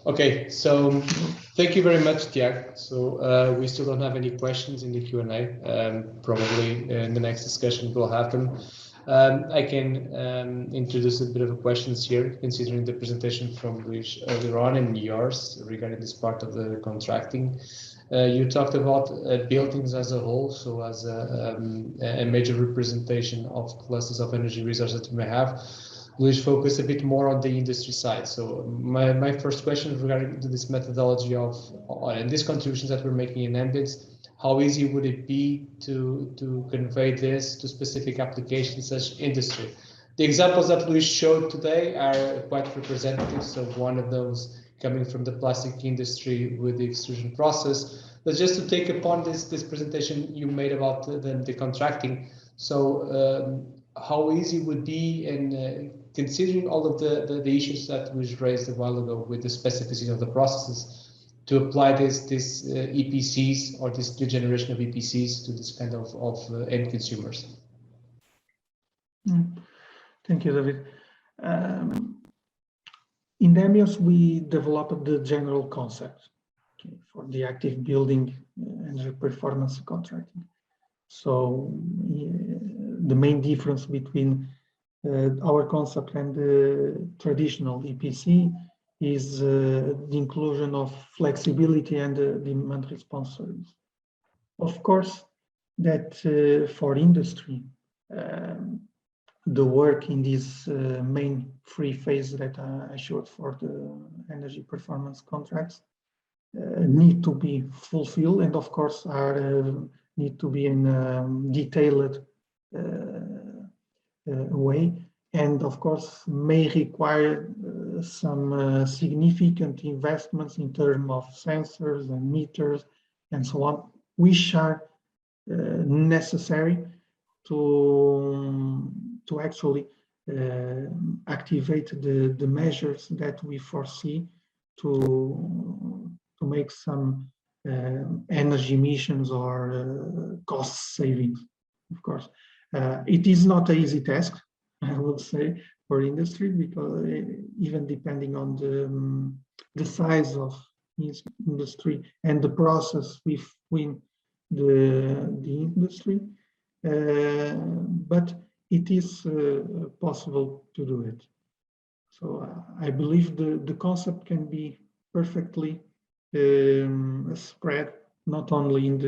Okay, so thank you very much, Tiago. So we still don't have any questions in the Q&A. Probably in the next discussion will happen. I can introduce a bit of questions here, considering the presentation from Luis earlier on and yours regarding this part of the contracting. You talked about buildings as a whole, so as a major representation of clusters of energy resources that we may have. Luis focused a bit more on the industry side. So my first question regarding to this methodology of and these contributions that we're making in ambience, how easy would it be to convey this to specific applications such industry? The examples that Luis showed today are quite representative. So one of those coming from the plastic industry with the extrusion process. But just to take upon this presentation you made about the contracting. So how easy would be, and considering all of the issues that was raised a while ago with the specificity of the processes, to apply this EPCs or this new generation of EPCs to this kind of end consumers? Thank you, David. In INESC, we developed the general concept for the active building and performance contracting. So the main difference between our concept and the traditional EPC is the inclusion of flexibility and demand response service. Of course, that for industry, the work in this main three phases that I showed for the energy performance contracts need to be fulfilled, and of course need to be in a detailed way, and of course may require some significant investments in terms of sensors and meters and so on, which are necessary to actually activate the measures that we foresee to make some energy emissions or cost savings. Of course, it is not an easy task, I would say, for industry, because even depending on the size of industry and the process within the industry, but it is possible to do it. So I believe the concept can be perfectly spread not only in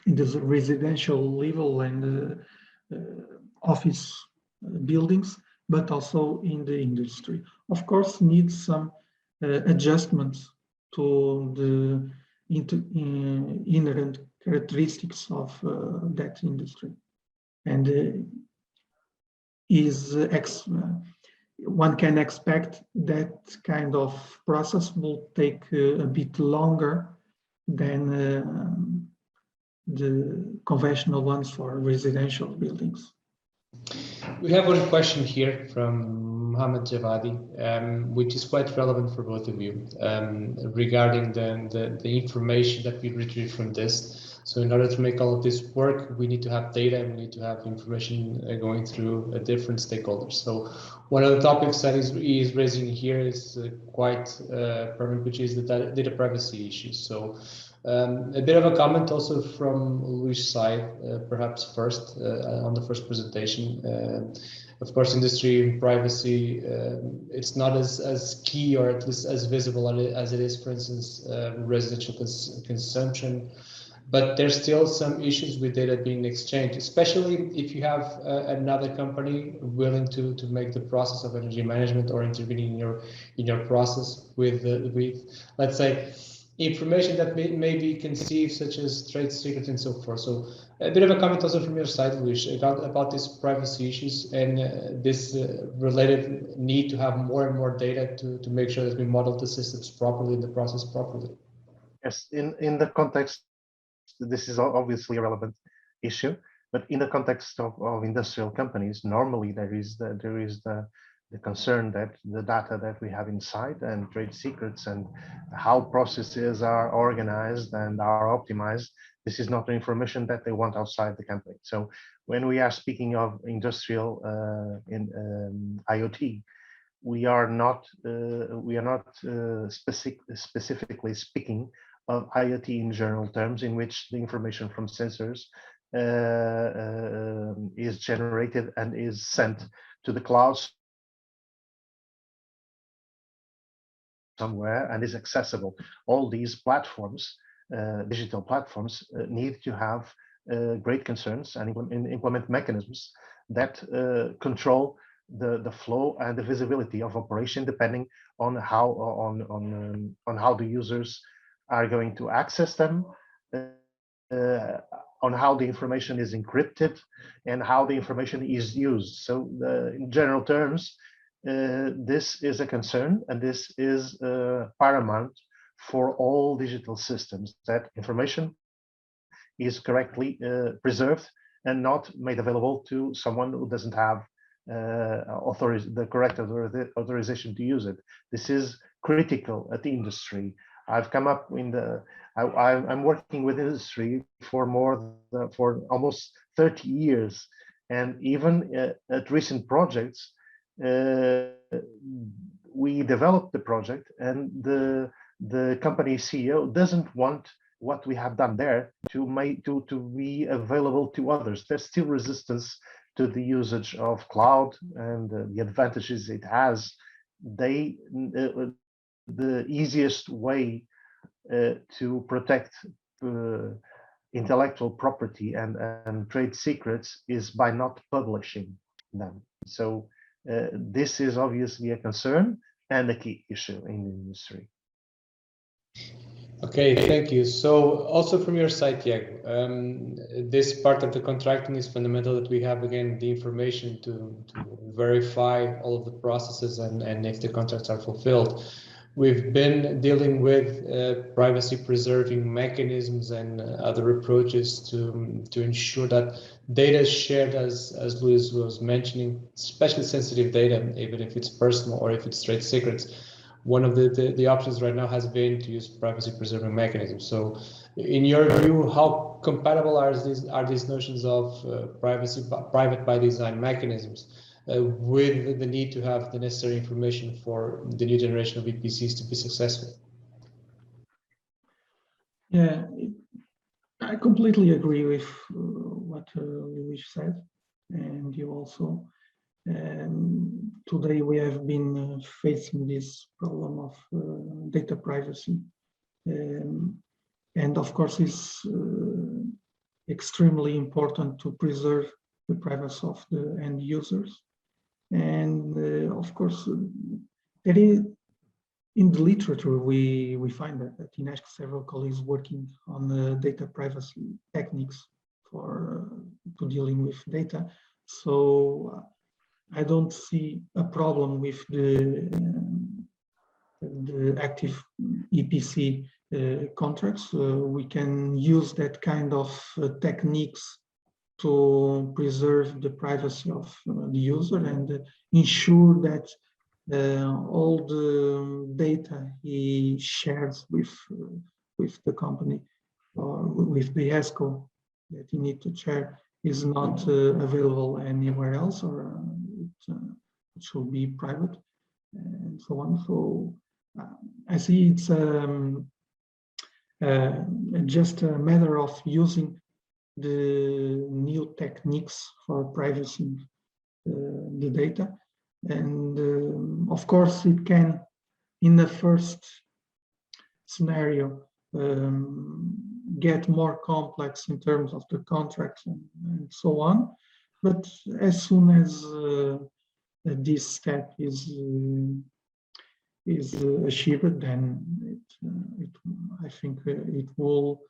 the residential level and office buildings, but also in the industry. Of course, needs some adjustments to the inherent characteristics of that industry, and one can expect that kind of process will take a bit longer than the conventional ones for residential buildings. We have one question here from Mohammed Javadi, which is quite relevant for both of you regarding the information that we retrieve from this. So in order to make all of this work, we need to have data and we need to have information going through different stakeholders. So one of the topics that is raising here is quite permanent, which is the data privacy issues. So a bit of a comment also from Luis' side, perhaps first on the first presentation. Of course, industry privacy, it's not as key or at least as visible as it is, for instance, residential consumption. But there's still some issues with data being exchanged, especially if you have another company willing to make the process of energy management or intervening in your process with let's say information that may be conceived, such as trade secrets and so forth. So a bit of a comment also from your side, Luis, about these privacy issues and this related need to have more and more data to make sure that we model the systems properly and the process properly. Yes, in the context, this is obviously a relevant issue, but in the context of industrial companies, normally there is the concern that the data that we have inside and trade secrets and how processes are organized and are optimized, this is not the information that they want outside the company. So when we are speaking of industrial IoT, we are not specifically speaking of IoT in general terms, in which the information from sensors is generated and is sent to the cloud somewhere and is accessible. All these platforms, digital platforms, need to have great concerns and implement mechanisms that control the flow and the visibility of operation, depending on how the users are going to access them, on how the information is encrypted, and how the information is used. So in general terms, this is a concern, and this is paramount for all digital systems, that information is correctly preserved and not made available to someone who doesn't have the correct authorization to use it. This is critical at the industry. I've come up in I'm working with industry for almost 30 years, and even at recent projects, we developed the project, and the company CEO doesn't want what we have done there to be available to others. There's still resistance to the usage of cloud and the advantages it has. The easiest way to protect intellectual property and trade secrets is by not publishing them. So this is obviously a concern and a key issue in the industry. Okay, thank you. So also from your side, Diego, this part of the contracting is fundamental, that we have, again, the information to verify all of the processes and if the contracts are fulfilled. We've been dealing with privacy preserving mechanisms and other approaches to ensure that data is shared, as Luis was mentioning, especially sensitive data, even if it's personal or if it's trade secrets. One of the options right now has been to use privacy preserving mechanisms. So in your view, how compatible are these notions of private by design mechanisms with the need to have the necessary information for the new generation of EPCs to be successful? Yeah, I completely agree with what Luis said, and you also. Today we have been facing this problem of data privacy, and of course it's extremely important to preserve the privacy of the end users. And of course, there is, in the literature we find that at INESC several colleagues working on the data privacy techniques to dealing with data. So I don't see a problem with the active EPC contracts. We can use that kind of techniques to preserve the privacy of the user and ensure that all the data he shares with the company or with the ESCO that he needs to share is not available anywhere else, or it should be private and so on. So I see it's just a matter of using the new techniques for privacy the data. And of course, it can, in the first scenario, get more complex in terms of the contracts and so on. But as soon as this step is achieved, then I think it will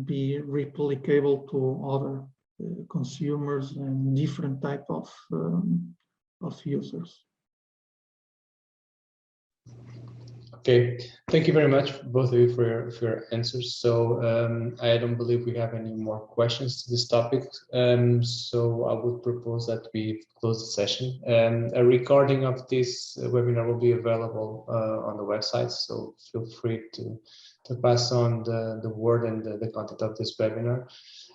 be replicable to other consumers and different type of users. Okay, thank you very much, both of you, for your answers. So I don't believe we have any more questions to this topic. So I would propose that we close the session. A recording of this webinar will be available on the website, so feel free to pass on the word and the content of this webinar.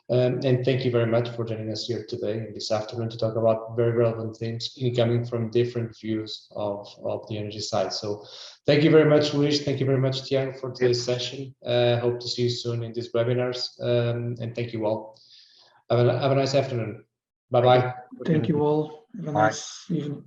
And thank you very much for joining us here today and this afternoon to talk about very relevant themes coming from different views of the energy side. So thank you very much, Luis. Thank you very much, Tiago, for today's session. Hope to see you soon in these webinars. And thank you all. Have a nice afternoon. Bye-bye. Thank you all. Have a nice evening.